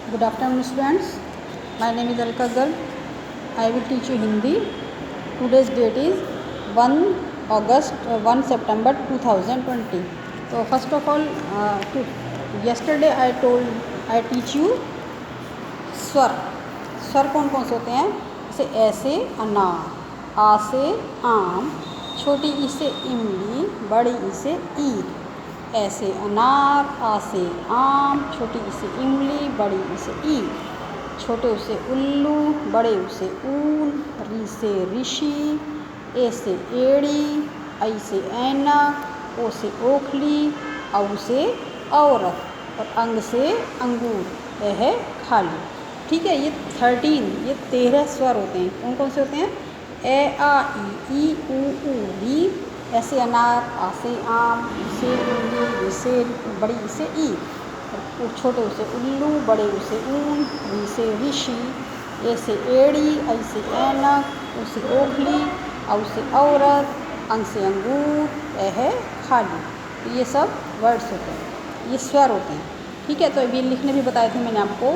Good afternoon, students. My name is Alka Garg. I will teach you Hindi. Today's date is 1 September 2020. So first of all, yesterday I teach you स्वर. स्वर कौन कौन से होते हैं? जैसे ऐसे अनार, आ से आम, छोटी ई से इमली, बड़ी ई से ईख. ऐसे अनार, आ से आम, छोटी ई से इमली, बड़ी ई से ईख. छोटे ऊ से उल्लू, बड़े ऊ से ऊन, री से ऋषि, ए से एड़ी, आई से ऐनक, ओ से ओखली, औ से औरत और अंग से अंगूर, ए है खाली. ठीक है, ये 13 स्वर होते हैं. कौन कौन से होते हैं? ए आ ई ऊ री, ऐसे अनार, आ से आम, ई से इमली, ई से बड़ी ई से ई, छोटे ऊ से उल्लू, बड़े ऊ से ऊन, री से ऋषि, ए से एड़ी, आई से ऐनक, ओ से ओखली, औ से औरत, अंग से अंगूर, ए है खाली. तो ये सब वर्ड्स होते हैं, ये स्वर होते हैं. ठीक है, तो अभी लिखने भी बताए थे मैंने आपको.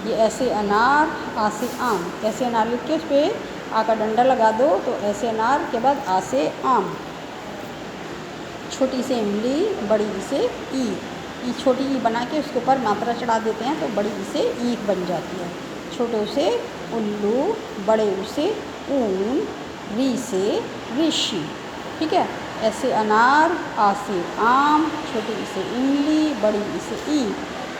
ये ऐसे अनार, आ से आम. ऐसे अनार लिख के उस पर आ का डंडा लगा दो तो ऐसे अनार के बाद आ से आम. छोटी से इमली, बड़ी ई से ई छोटी ई बना के उसके ऊपर मात्रा चढ़ा देते हैं तो बड़ी ई से ईख बन जाती है. छोटे ऊ से उल्लू, बड़े ऊ से ऊन, री से ऋषि. ठीक है, ऐसे अनार, आ से आम, छोटी ई से इमली, बड़ी ई से ई,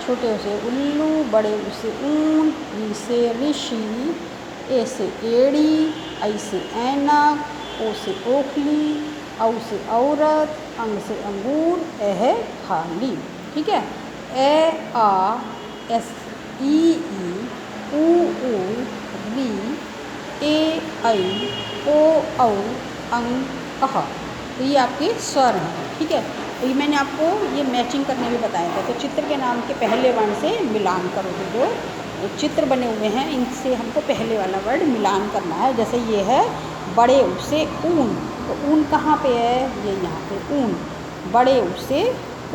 छोटे ऊ से उल्लू, बड़े ऊ से ऊन, री से ऋषि, ए से एड़ी, आई से ऐनक, ओ से ओखली, औ से औरत, अंग से अंगूर, ए है खाली. ठीक है, ए आ एस ई ऊ री, ए आई ओ औ, अंग अह. तो ये आपके स्वर हैं. ठीक है, तो ये मैंने आपको ये मैचिंग करने भी बताया था. तो चित्र के नाम के पहले वर्ण से मिलान करोगे. जो चित्र बने हुए हैं इनसे हमको पहले वाला वर्ड मिलान करना है. जैसे ये है बड़े ऊ से ऊन, तो ऊन कहाँ पे है? ये यहाँ पे ऊन. बड़े ऊ से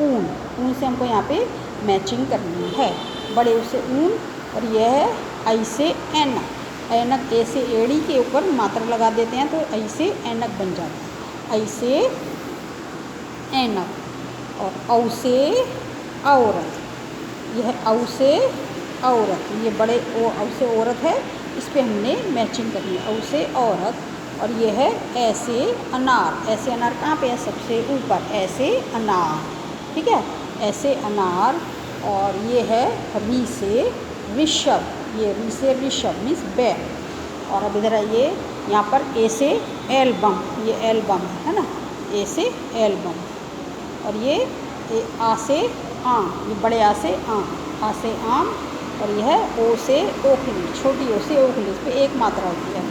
ऊन, ऊन से हमको यहाँ पे मैचिंग करनी है. बड़े ऊ से ऊन. और यह है आई से ऐनक. ऐनक ए से एड़ी के ऊपर मात्रा लगा देते हैं तो आई से ऐनक बन जाती है. आई से ऐनक. और औ से औरत. यह औ से औरत. ये बड़े ओ औ से औरत है, इस पे हमने मैचिंग करनी है. औ से औरत. और ये है ऐसे अनार. ऐसे अनार कहाँ पे है? सबसे ऊपर. ऐसे अनार. ठीक है, ऐसे अनार. और ये है री से ऋषभ. ये री से ऋषभ मीन्स बैग. और अब इधर आइए, यहाँ पर ए से एल्बम. ये एल्बम है ना, ए से एल्बम. और ये आ से आम. ये बड़े आ से आम. आ से आम. और यह है ओ से ओखली. छोटी ओ से ओखली, इस पर एक मात्रा होती है.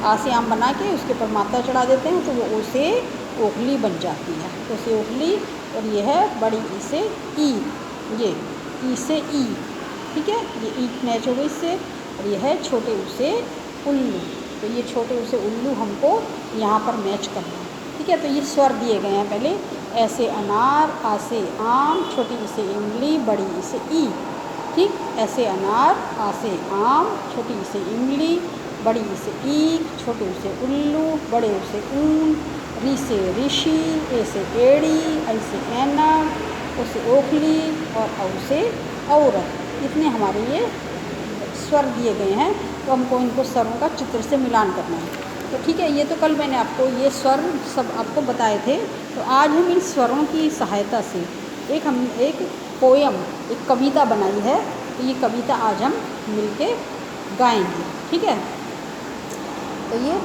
आ से आम बना के उसके ऊपर मात्रा चढ़ा देते हैं तो वो ओ से ओखली बन जाती है. ओ से ओखली. और ये है बड़ी ई से ई. ये ई से ई. ठीक है, ये ई मैच हो गई इससे. और ये है छोटे ऊ से उल्लू. तो ये छोटे ऊ से उल्लू हमको यहाँ पर मैच करना है. ठीक है, तो ये स्वर दिए गए हैं पहले. ऐसे अनार, आ से आम, छोटी ई से इमली, बड़ी ई से ई. ठीक, ऐसे अनार, आ से आम, छोटी ई से इमली, बड़ी ई से ईख, छोटे ऊ से उल्लू, बड़े ऊ से ऊन, री से ऋषि, ए से एड़ी, आई से ऐनक, ओ से ओखली और औ से औरत. इतने हमारे ये स्वर दिए गए हैं. तो हमको इनको स्वरों का चित्र से मिलान करना है. तो ठीक है, ये तो कल मैंने आपको ये स्वर सब आपको बताए थे. तो आज हम इन स्वरों की सहायता से एक पोयम, एक कविता बनाई है. तो ये कविता आज हम मिलके गाएंगे. ठीक है, तो ये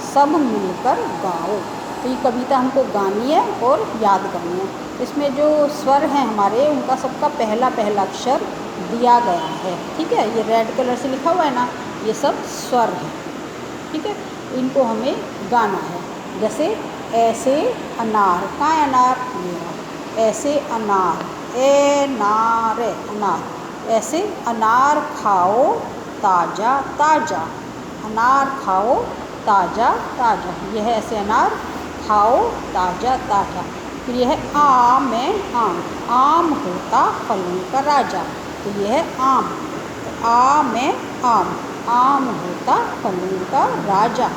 सब मिलकर गाओ. तो ये कविता हमको गानी है और याद करनी है. इसमें जो स्वर हैं हमारे, उनका सबका पहला अक्षर दिया गया है. ठीक है, ये रेड कलर से लिखा हुआ है ना, ये सब स्वर हैं. ठीक है, इनको हमें गाना है. जैसे ऐसे अनार. कहाँ है अनार? ये ऐसे अनार. ए नार अनार. ऐसे अनार खाओ ताज़ा ताज़ा. अनार खाओ ताज़ा ताज़ा. यह है ऐसे अनार खाओ ताज़ा ताज़ा. फिर यह है आम में आम. आम होता फलों का राजा. तो ये है आम। तो आ में आम, आम होता फलों का राजा।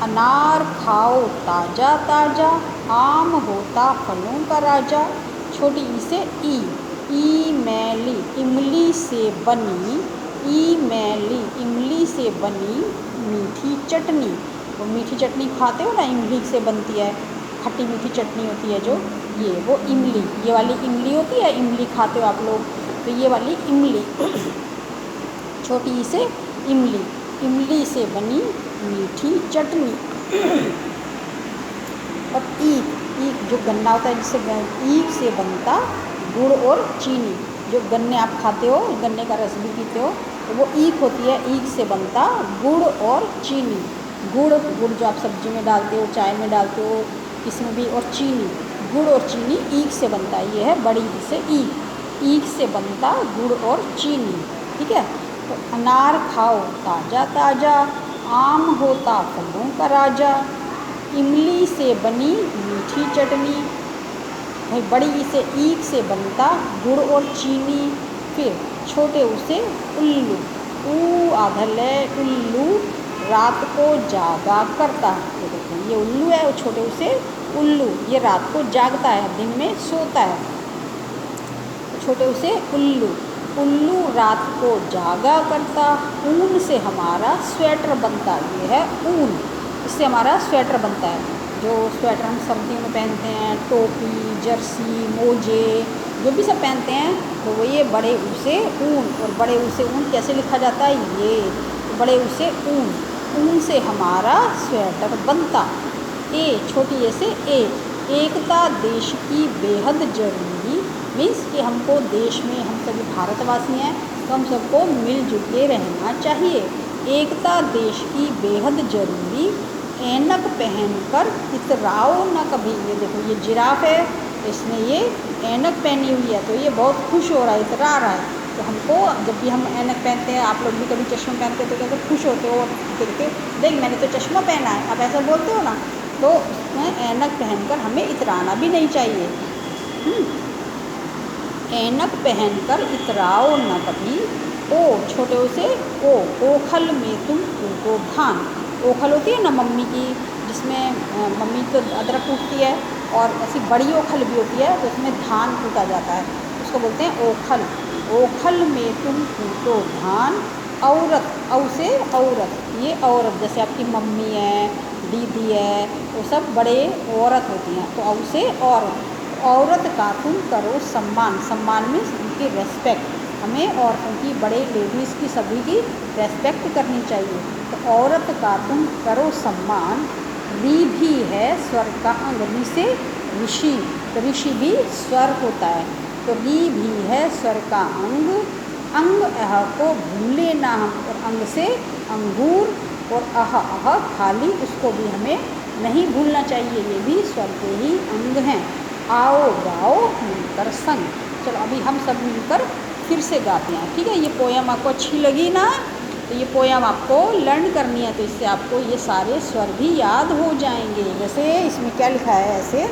अनार खाओ ताज़ा ताज़ा, आम होता फलों का राजा। छोटी ई से ई मैली इमली से बनी, ई मैली इमली से बनी मीठी चटनी। वो मीठी चटनी खाते हो ना, इमली से बनती है, खट्टी मीठी चटनी होती है जो, ये वो इमली, ये वाली इमली होती है, इमली खाते हो आप लोग, तो ये वाली इमली। छोटी ई से इमली, इमली से बनी मीठी चटनी। और ईख जो गन्ना होता है, जिससे ईख से बनता गुड़ और चीनी। जो गन्ने आप खाते हो, गन्ने का रस भी पीते हो, तो वो ईख होती है, ईख से बनता गुड़ और चीनी। गुड़ जो आप सब्जी में डालते हो, चाय में डालते हो, इसमें भी, और चीनी, गुड़ और चीनी ईख से बनता है। ये है बड़ी ई से ईख से बनता गुड़ और चीनी। ठीक है। तो अनार खाओ ताज़ा ताज़ा, आम होता फलों का राजा। इमली से बनी मीठी चटनी। भाई बड़ी ई से ईख से बनता गुड़ और चीनी। फिर छोटे ऊ से उल्लू, ऊ आधल है, उल्लू रात को जागा करता। तो देखो ये उल्लू है, और छोटे ऊ से उल्लू, ये रात को जागता है, दिन में सोता है। तो छोटे ऊ से उल्लू, उल्लू रात को जागा करता। ऊन से हमारा स्वेटर बनता। ये है ऊन, इससे हमारा स्वेटर बनता है। जो स्वेटर हम सर्दियों में पहनते हैं, टोपी, जर्सी, मोजे, जो भी सब पहनते हैं, तो वो ये बड़े ऊ से ऊन। और बड़े ऊ से ऊन कैसे लिखा जाता है, ये तो बड़े ऊ से ऊन, ऊन से हमारा स्वेटर बनता। ए छोटी ए से एकता देश की बेहद जरूरी। मीन्स कि हमको देश में, हम सभी भारतवासी हैं, तो हम सबको मिलजुल के रहना चाहिए। एकता देश की बेहद जरूरी। ऐनक पहनकर इतराओ न कभी। ये देखो ये जिराफ है, इसने ये ऐनक पहनी हुई है, तो ये बहुत खुश हो रहा है, इतरा रहा है। तो हमको जब भी हम ऐनक पहनते हैं, आप लोग भी कभी चश्मा पहनते हो तो कैसे खुश होते हो, देखते देख मैंने तो चश्मा पहना है, आप ऐसा बोलते हो ना। तो उसमें ऐनक पहनकर हमें इतराना भी नहीं चाहिए। ऐनक पहनकर इतराओ न कभी। ओ छोटे ओ से ओखल में तुम कूटो धान। ओखल होती है ना मम्मी की, जिसमें मम्मी तो अदरक कूटती है, और ऐसी बड़ी ओखल भी होती है, तो उसमें धान कूटा जाता है, उसको बोलते हैं ओखल। ओखल में तुम कूटो धान। औरत, औ से औरत, ये औरत जैसे आपकी मम्मी है, दीदी है, वो सब बड़े औरत होती हैं, तो औ से औरत। औरत का तुम करो सम्मान। सम्मान में उनकी रेस्पेक्ट, हमें औरतों की, बड़े लेडीज़ की, सभी की रेस्पेक्ट करनी चाहिए। तो औरत का तुम करो सम्मान। री भी है स्वर का अंग, री से ऋषि, तो ऋषि भी स्वर होता है, तो री भी है स्वर का अंग। अंग अह को भूले ना हम, और अंग से अंगूर, और अह खाली, उसको भी हमें नहीं भूलना चाहिए, ये भी स्वर के ही अंग हैं। आओ गाओ मिलकर संग। चलो अभी हम सब मिलकर फिर से गाते हैं। ठीक है, ये पोयम आपको अच्छी लगी ना, तो ये पोयम आपको लर्न करनी है, तो इससे आपको ये सारे स्वर भी याद हो जाएंगे। जैसे इसमें क्या लिखा है, ऐसे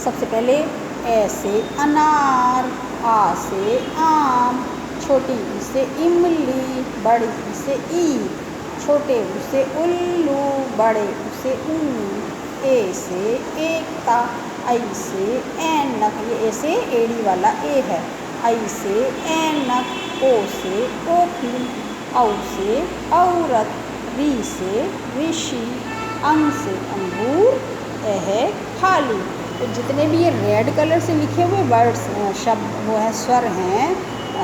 सबसे पहले ऐसे अनार, आ से आम, छोटी ई से इमली, बड़ी ई से ईख, छोटे ऊ से उल्लू, बड़े ऊ से ऊन, ए से एकता, आई से ऐनक, ये ए से एड़ी वाला ए है, आई से ऐनक, ओ से ओखली, औ से औरत, री से ऋषि, अंग से अंगूर, है खाली। तो जितने भी ये रेड कलर से लिखे हुए वर्ड्स शब्द वो हैं, स्वर हैं,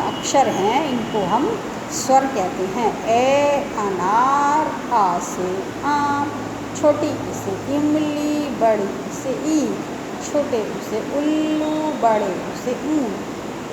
अक्षर हैं, इनको हम स्वर कहते हैं। ए अनार, आ से आम, छोटी ई से इमली, बड़ी ई से ईख, छोटे ऊ से उल्लू, बड़े ऊ से ऊन,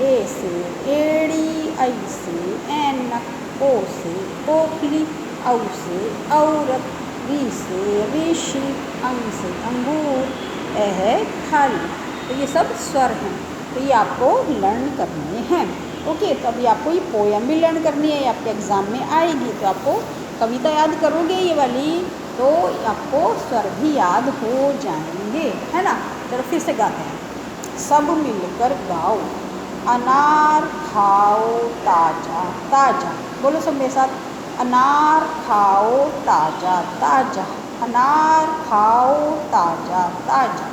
ए से एड़ी, आई से ऐनक, ओ से ओखली, औ से औरत, री से ऋषि, अंग से अंगूर, है खाली। तो ये सब स्वर हैं, तो ये आपको लर्न करने हैं। ओके, तो अभी आपको ये पोयम भी लर्न करनी है, आपके एग्ज़ाम में आएगी, तो आपको कविता याद करोगे ये वाली, तो आपको स्वर भी याद हो जाएंगे, है ना। चलो फिर से गाते हैं। सब मिलकर गाओ, अनार खाओ ताजा ताजा, बोलो सब मेरे साथ, अनार खाओ ताजा ताजा, अनार खाओ ताजा ताजा।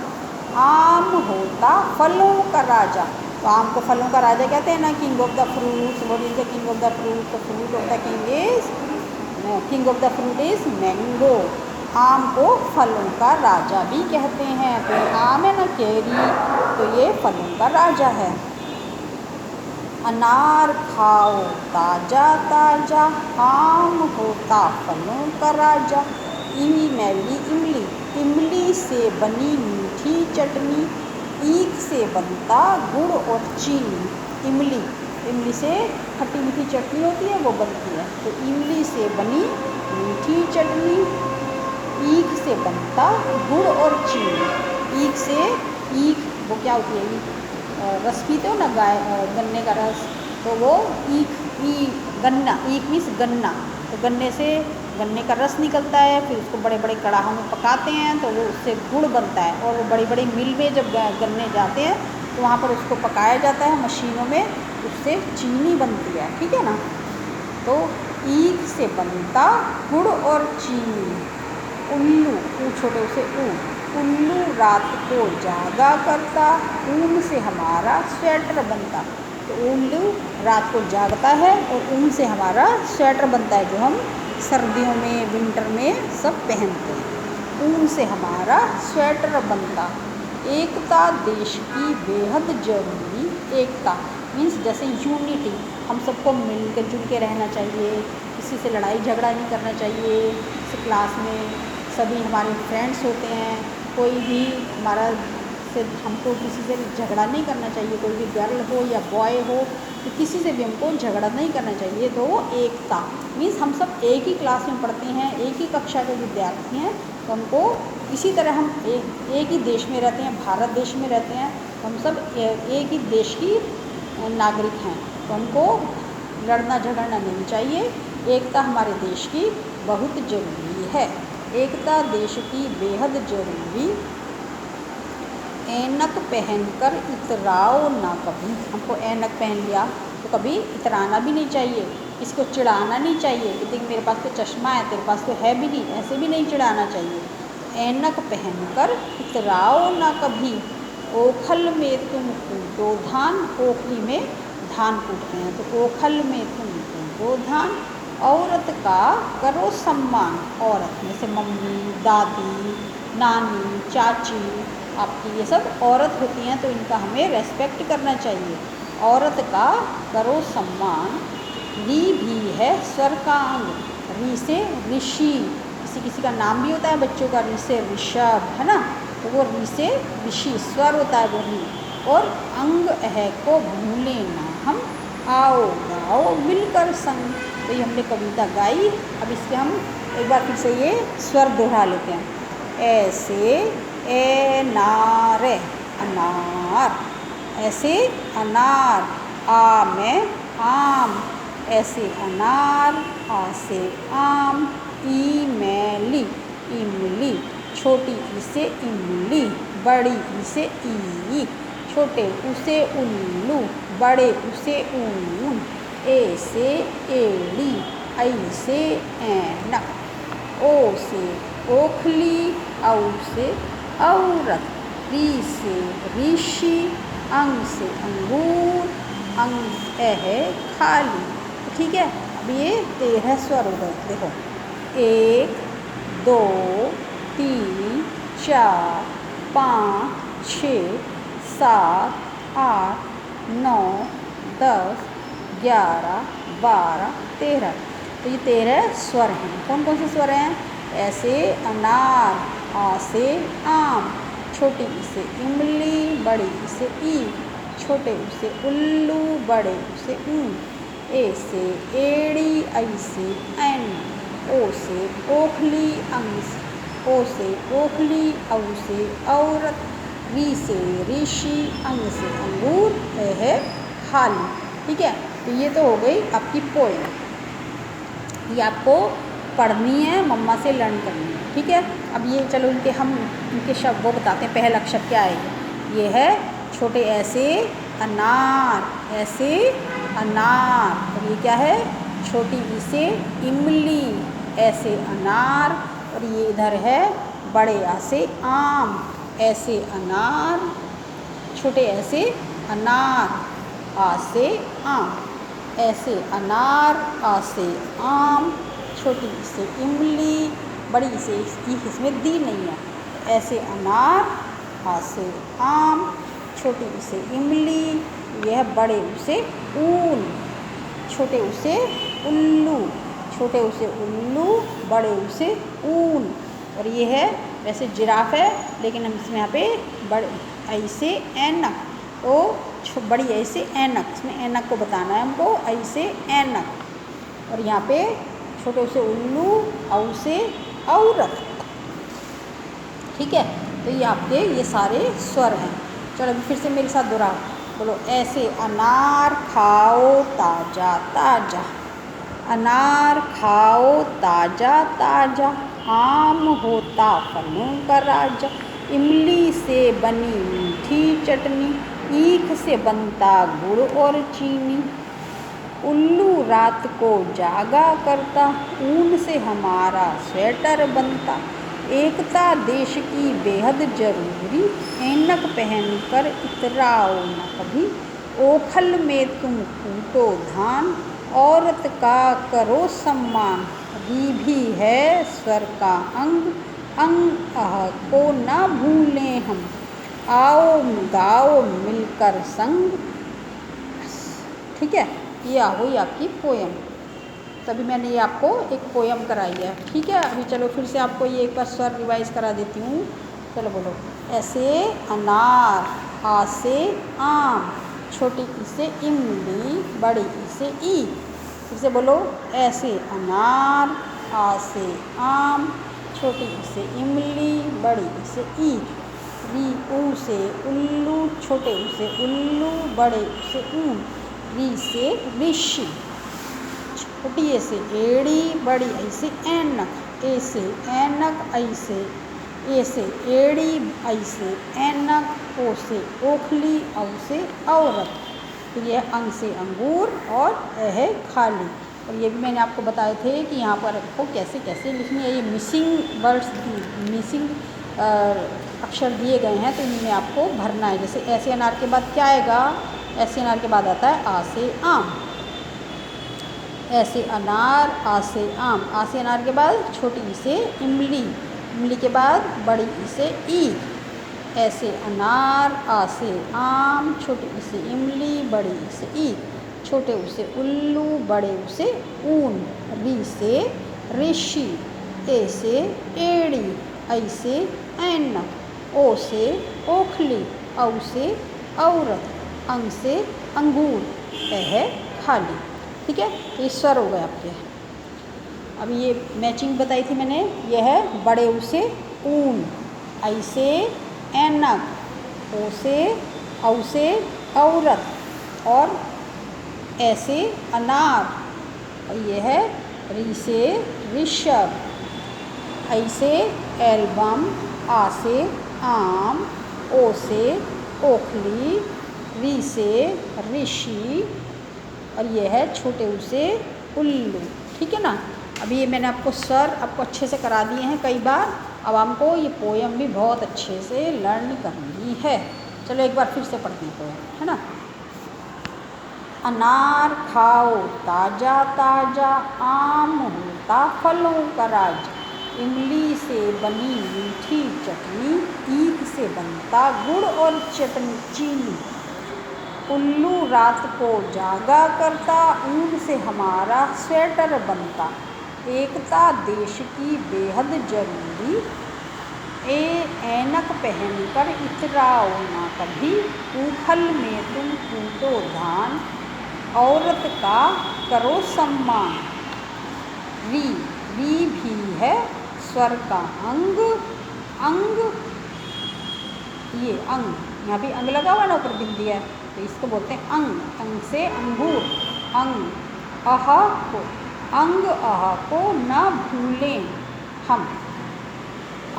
आम होता फलों का राजा, तो आम को फलों का राजा कहते हैं ना, king of the fruits. What is the king of the fruit? The fruit of the king of the fruit is mango. आम को फलों का राजा भी कहते हैं। तो आम है ना, केरी, तो ये फलों का राजा है। अनार खाओ ताजा ताजा, आम होता फलों का राजा। इमली इमली, इमली से बनी मीठी चटनी, ईख से बनता गुड़ और चीनी। इमली, इमली से खट्टी मीठी चटनी होती है, वो बनती है। तो इमली से बनी मीठी चटनी, ईख से बनता गुड़ और चीनी। ईख से, ईख वो क्या होती है, रस पीते हो ना गाय, गन्ने का रस, तो वो गन्ना, ईख मीन्स गन्ना, तो गन्ने से गन्ने का रस निकलता है, फिर उसको बड़े बड़े कड़ाहों में पकाते हैं, तो वो उससे गुड़ बनता है। और वो बड़ी बड़ी मिल में जब गन्ने जाते हैं तो वहाँ पर उसको पकाया जाता है मशीनों में, उससे चीनी बनती है, ठीक है ना। तो ईख से बनता गुड़ और चीनी। उल्लू, ऊ छोटे से ऊ, उल्लू रात को जागा करता, ऊन से हमारा स्वेटर बनता। तो उल्लू रात को जागता है और ऊन से हमारा स्वेटर बनता है, जो हम सर्दियों में, विंटर में सब पहनते हैं। ऊन से हमारा स्वेटर बनता। एकता देश की बेहद जरूरी। एकता मीन्स जैसे यूनिटी, हम सबको मिलकर जुल के रहना चाहिए, किसी से लड़ाई झगड़ा नहीं करना चाहिए। इस क्लास में सभी हमारे फ्रेंड्स होते हैं, कोई भी हमारा से, हमको किसी से झगड़ा नहीं करना चाहिए। कोई भी गर्ल हो या बॉय हो, तो किसी से भी हमको झगड़ा नहीं करना चाहिए। तो वो एकता मीन्स हम सब एक ही क्लास में पढ़ते हैं, एक ही कक्षा के विद्यार्थी हैं, तो हमको इसी तरह हम एक ही देश में रहते हैं, भारत देश में रहते हैं, तो हम सब एक ही देश की नागरिक हैं, तो हमको लड़ना झगड़ना नहीं चाहिए। एकता हमारे देश की बहुत ज़रूरी है। एकता देश की बेहद ज़रूरी। ऐनक पहनकर इतराओ ना कभी, हमको ऐनक पहन लिया तो कभी इतराना भी नहीं चाहिए, इसको चिढ़ाना नहीं चाहिए कि देख मेरे पास तो चश्मा है, तेरे पास तो है भी नहीं, ऐसे भी नहीं चिढ़ाना चाहिए। ऐनक पहनकर इतराओ ना कभी, ओखल में तुम कूटो धान, ओखली में धान कूटते हैं, तो ओखल में तुम कूटो धान। औरत का करो सम्मान, औरत में से मम्मी, दादी, नानी, चाची, आपकी ये सब औरत होती हैं, तो इनका हमें रेस्पेक्ट करना चाहिए। औरत का करो सम्मान। री भी है स्वर का अंग, री से ऋषि, किसी किसी का नाम भी होता है बच्चों का, री से ऋषभ, है ना, तो वो री से ऋषि स्वर होता है वो री। और अंग है को भूले ना हम, आओ गाओ मिलकर संग। तो ये हमने कविता गाई, अब इसके हम एक बार फिर से ये स्वर दोहरा लेते हैं। ऐसे ए नार, अनार, ऐसे अनार, आ में आम, ऐसे अनार, आ से आम। ई में ली, इमली, छोटी ई से इमली, बड़ी ई से ईख, छोटे ऊ से उल्लू, बड़े ऊ से ऊन। ए से एड़ी, ऐ से ऐनक, ओ से ओखली, औ से औरत, री से ऋषि, अंग से अंगूर, अंग है खाली। ठीक है, अब ये 13 स्वर हो गए, देखो 1 2 3 4 5 6 7 8 9 10 11 12 13। तो ये 13 स्वर हैं। कौन कौन से स्वर हैं? ऐसे अनार, आ से आम, छोटी ई से इमली, बड़ी ई से ईख, छोटे ऊ से उल्लू, बड़े ऊ से ऊन। ए से एड़ी, ऐ से ऐन, ओ से ओखली, ओ से ओखली, औ से औरत, री से ऋषि, अंग से अंगूर, है खाली। ठीक है, तो ये तो हो गई आपकी पोएम, ये आपको पढ़नी है, मम्मा से लर्न करनी है। ठीक है, अब ये चलो इनके हम इनके शब्द वो बताते हैं। पहला अक्षर क्या है? ये है छोटे ऐसे अनार, ऐसे अनार। और ये क्या है, छोटी ई से इमली, ऐसे अनार। और ये इधर है बड़े आ से आम, ऐसे अनार। छोटे ऐसे अनार, आ से आम, ऐसे अनार, आ से आम। छोटी ई से इमली, बड़ी ई से इसमें दी नहीं है, ऐसे अनार, आ से आम। छोटी ऊ से इमली, यह बड़े ऊ से ऊन, छोटे ऊ से उल्लू, छोटे ऊ से उल्लू, बड़े ऊ से ऊन। और ये है वैसे जिराफ है, लेकिन हम इसमें यहाँ पे बड़े ऐसे ऐनक, तो बड़ी ऐसे ऐनक, इसमें ऐनक को बताना है हमको, ऐसे ऐनक। और यहाँ पे छोटे ऊ से उल्लू, औ से औरत। ठीक है, तो ये आपके ये सारे स्वर हैं। चलो अभी फिर से मेरे साथ दोहराओ, बोलो ऐसे अनार खाओ ताज़ा ताज़ा, अनार खाओ ताज़ा ताज़ा, आम होता फलों का राजा। इमली से बनी मीठी चटनी, ईख से बनता गुड़ और चीनी। उल्लू रात को जागा करता, ऊन से हमारा स्वेटर बनता। एकता देश की बेहद जरूरी, ऐनक पहनकर इतराओ न कभी। ओखल में तुम कूटो धान, औरत का करो सम्मान। री भी है स्वर का अंग, अंग अह को न भूलें हम। आओ गाओ मिलकर संग। ठीक है, ये आ गई आपकी पोयम। तभी मैंने ये आपको एक पोयम कराई है। ठीक है, अभी चलो फिर से आपको ये एक बार स्वर रिवाइज करा देती हूँ। चलो बोलो, ऐसे अनार, आ से आम, छोटी ई से इमली, बड़ी ई से ईख। फिर से बोलो, ऐसे अनार, आ से आम, छोटी ई से इमली, बड़ी ई से ईख। री ऊ से उल्लू, छोटे ऊ से उल्लू, बड़े ऊ से ऊन। री से ऋषि, छोटी ए से एड़ी, बड़ी ऐ से ऐनक, ए से ऐनक, ऐ से एड़ी, ऐ से ऐनक, ओ से ओखली, औ से औरत। फिर यह अंग से अंगूर और ए है खाली। और ये भी मैंने आपको बताए थे कि यहाँ पर आपको कैसे कैसे लिखनी है। ये मिसिंग वर्ड्स, मिसिंग अक्षर दिए गए हैं, तो इनमें आपको भरना है। जैसे ऐसे अनार के बाद क्या आएगा, ऐसे अनार के बाद आता है आ से आम, ऐसे अनार, आ से आम। आ से अनार के बाद छोटी ई से इमली, इमली के बाद बड़ी ई से ईख। ऐसे अनार, आ से आम, छोटी ई से इमली, बड़ी ई से ईख। छोटे ऊ से उल्लू, बड़े ऊ से ऊन। री से ऋषि, ए से एड़ी, ऐ से ऐनक, ओ से ओखली, औ से औरत, अंग से अंगूर, ए है खाली। ठीक है, तो ये स्वर हो गए आपके। अभी ये मैचिंग बताई थी मैंने, यह है बड़े ऊ से ऊन, ऐ से ऐनक, ओ से औ से औरत, और ऐसे अनार। और यह है री से ऋषभ, ऐ से एल्बम, आ से आम, ओ से ओखली, री से ऋषि, और ये है छोटे ऊ से उल्लू। ठीक है ना। अभी ये मैंने आपको स्वर आपको अच्छे से करा दिए हैं कई बार। अब हमको ये पोयम भी बहुत अच्छे से लर्न करनी है। चलो एक बार फिर से पढ़ते हैं पोयम, है ना। अनार खाओ ताज़ा ताज़ा, आम होता फलों का राजा। इमली से बनी मीठी चटनी, ईख से बनता गुड़ और चीनी। उल्लू रात को जागा करता, ऊन से हमारा स्वेटर बनता। एकता देश की बेहद जरूरी, ऐनक पहनकर इतराओ ना कभी। ऊखल में तुम कूटो धान, औरत का करो सम्मान। री भी है स्वर का अंग, अंग, ये अंग, यहाँ भी अंग लगा हुआ ना, ऊपर बिंदी है, तो इसको बोलते हैं अंग। अंग से अंगूर, अंग अह को, अंग अह को न भूलें हम।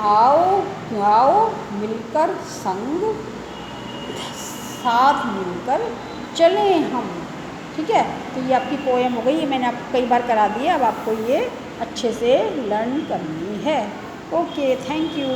आओ गाओ मिलकर संग, साथ मिलकर चलें हम। ठीक है, तो ये आपकी पोएम हो गई। ये मैंने आपको कई बार करा दी है, अब आपको ये अच्छे से लर्न करनी है। Okay, thank you.